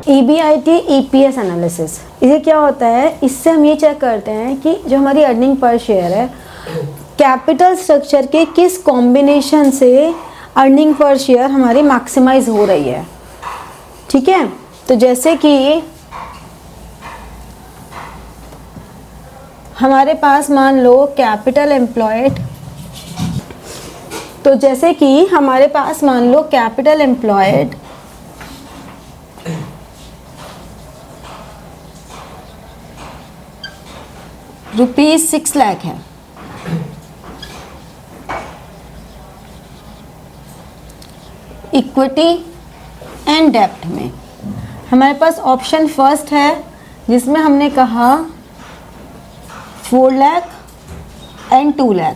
EBIT EPS analysis, ये क्या होता है, इससे हम ये चेक करते हैं कि जो हमारी अर्निंग पर शेयर है कैपिटल स्ट्रक्चर के किस कॉम्बिनेशन से अर्निंग पर शेयर हमारी मैक्सिमाइज हो रही है। ठीक है, तो जैसे कि हमारे पास मान लो कैपिटल एम्प्लॉयड, तो जैसे कि हमारे पास मान लो कैपिटल एम्प्लॉयड ₹6 लाख है, इक्विटी एंड डेब्ट में हमारे पास ऑप्शन फर्स्ट है जिसमें हमने कहा 4 लाख एंड 2 लाख।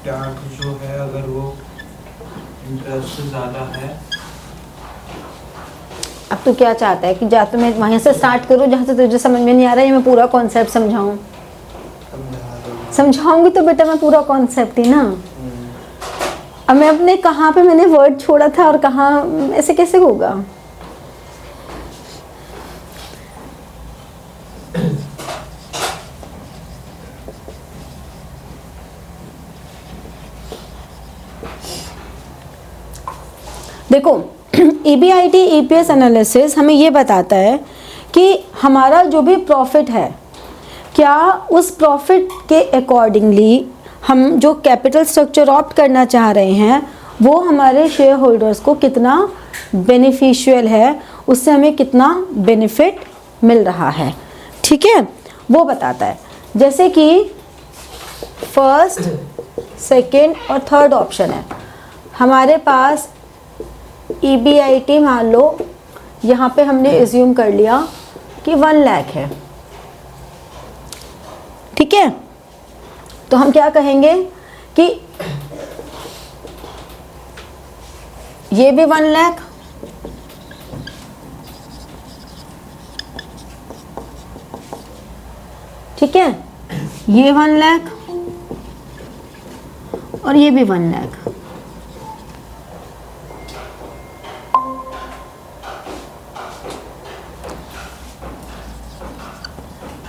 टैक्स जो है अगर वो इंटरेस्ट से ज़्यादा है। अब तो क्या चाहता है कि जा तो मैं वहीं से स्टार्ट करूँ जहाँ से तुझे समझ में नहीं आ रहा है, मैं पूरा कॉन्सेप्ट समझाऊँ? समझाऊंगी तो बेटा मैं पूरा कॉन्सेप्ट ही ना। अब मैं अपने कहाँ पे मैंने वर्ड छोड़ा था और कहाँ, ऐसे कैसे होगा? देखो EBIT EPS एनालिसिस हमें ये बताता है कि हमारा जो भी प्रॉफिट है क्या उस प्रॉफिट के अकॉर्डिंगली हम जो कैपिटल स्ट्रक्चर ऑप्ट करना चाह रहे हैं वो हमारे शेयर होल्डर्स को कितना बेनिफिशियल है, उससे हमें कितना बेनिफिट मिल रहा है। ठीक है, वो बताता है। जैसे कि फर्स्ट, सेकंड और थर्ड ऑप्शन है हमारे पास EBIT, मान लो यहाँ पे हमने एज्यूम कर लिया कि 1 लाख है। ठीक है, तो हम क्या कहेंगे कि ये भी 1 लाख, ठीक है, ये 1 लाख और ये भी 1 लाख।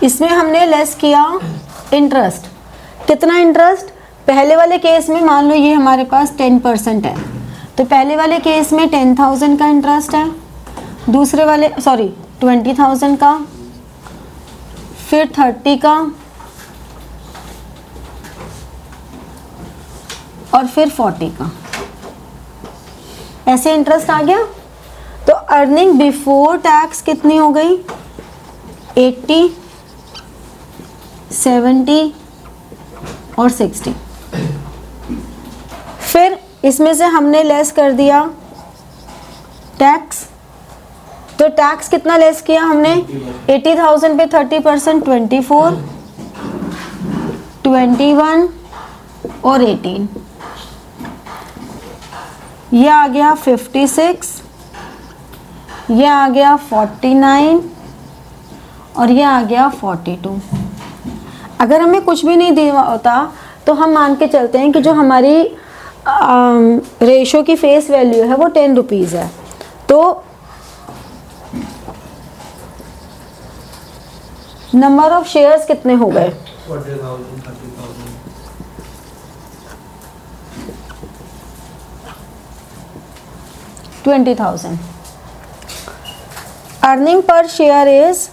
इसमें हमने लेस किया इंटरेस्ट। कितना इंटरेस्ट? पहले वाले केस में मान लो ये हमारे पास 10% है, तो पहले वाले केस में 10,000 का इंटरेस्ट है, दूसरे वाले 20,000 का, फिर 30 का और फिर 40 का। ऐसे इंटरेस्ट आ गया। तो अर्निंग बिफोर टैक्स कितनी हो गई? 80, 70 और 60। फिर इसमें से हमने लेस कर दिया टैक्स। तो टैक्स कितना लेस किया हमने? 80,000 पे 30% 24, 21 और 18। ये आ गया 56, ये आ गया 49 और ये आ गया 42। अगर हमें कुछ भी नहीं दिया होता तो हम मान के चलते हैं कि जो हमारी रेशो की फेस वैल्यू है वो 10 रुपीज़ है। तो नंबर ऑफ शेयर्स कितने हो गए? 20,000। Earning per share is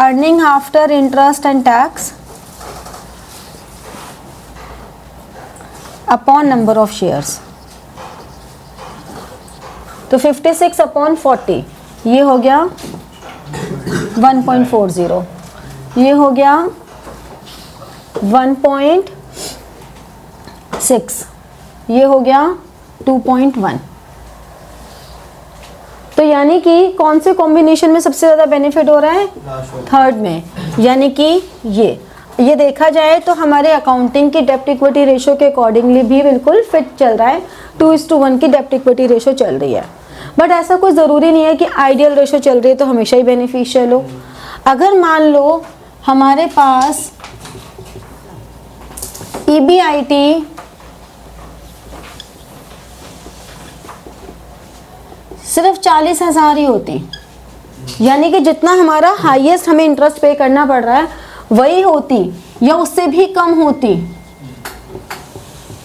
earning after interest and tax upon number of shares। तो 56 upon 40 ये हो गया 1.40, ये हो गया 1.6, ये हो गया 2.1। तो यानी कि कौन से कॉम्बिनेशन में सबसे ज़्यादा बेनिफिट हो रहा है? थर्ड में। यानी कि ये देखा जाए तो हमारे अकाउंटिंग की डेप्ट इक्विटी रेशो के अकॉर्डिंगली भी बिल्कुल फिट चल रहा है। 2:1 की डेप्ट इक्विटी रेशो चल रही है। बट ऐसा कोई ज़रूरी नहीं है कि आइडियल रेशो चल रही है तो हमेशा ही बेनिफिशियल हो। अगर मान लो हमारे पास EBIT सिर्फ 40,000 ही होती, यानी कि जितना हमारा हाईएस्ट हमें इंटरेस्ट पे करना पड़ रहा है वही होती या उससे भी कम होती,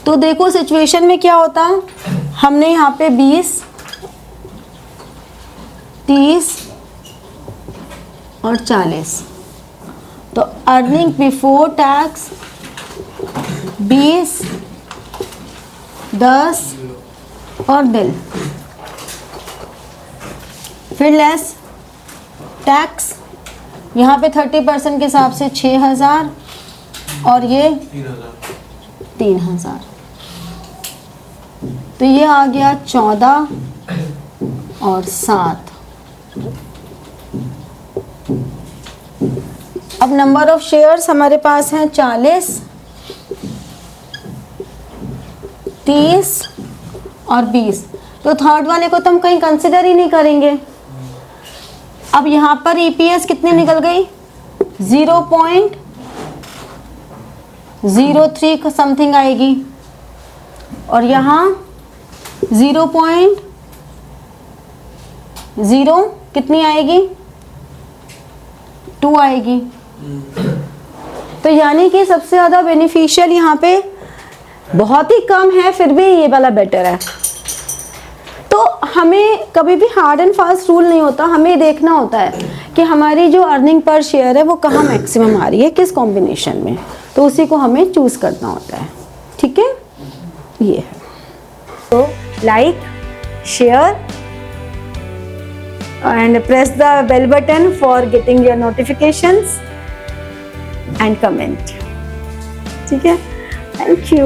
तो देखो सिचुएशन में क्या होता, हमने यहाँ पे 20, 30 और 40, तो अर्निंग बिफोर टैक्स 20, 10 और बिल, फिर लेस टैक्स यहाँ पे 30% के हिसाब से 6,000 और ये 3,000, तो ये आ गया 14 और 7। अब नंबर ऑफ शेयर्स हमारे पास हैं 40, 30 और 20, तो थर्ड वाले को तो हम कहीं कंसिडर ही नहीं करेंगे। अब यहाँ पर EPS कितनी निकल गई, 0.03 समथिंग आएगी, और यहाँ 0.0 कितनी आएगी, 2 आएगी। तो यानी कि सबसे ज़्यादा बेनिफिशियल यहाँ पे बहुत ही कम है, फिर भी ये वाला बेटर है। तो हमें कभी भी हार्ड एंड फास्ट रूल नहीं होता, हमें देखना होता है कि हमारी जो अर्निंग पर शेयर है वो कहाँ मैक्सिमम आ रही है, किस कॉम्बिनेशन में, तो उसी को हमें चूज़ करना होता है। ठीक है, ये है। तो like, share and press the bell button for getting your notifications and comment. ठीक है, thank you.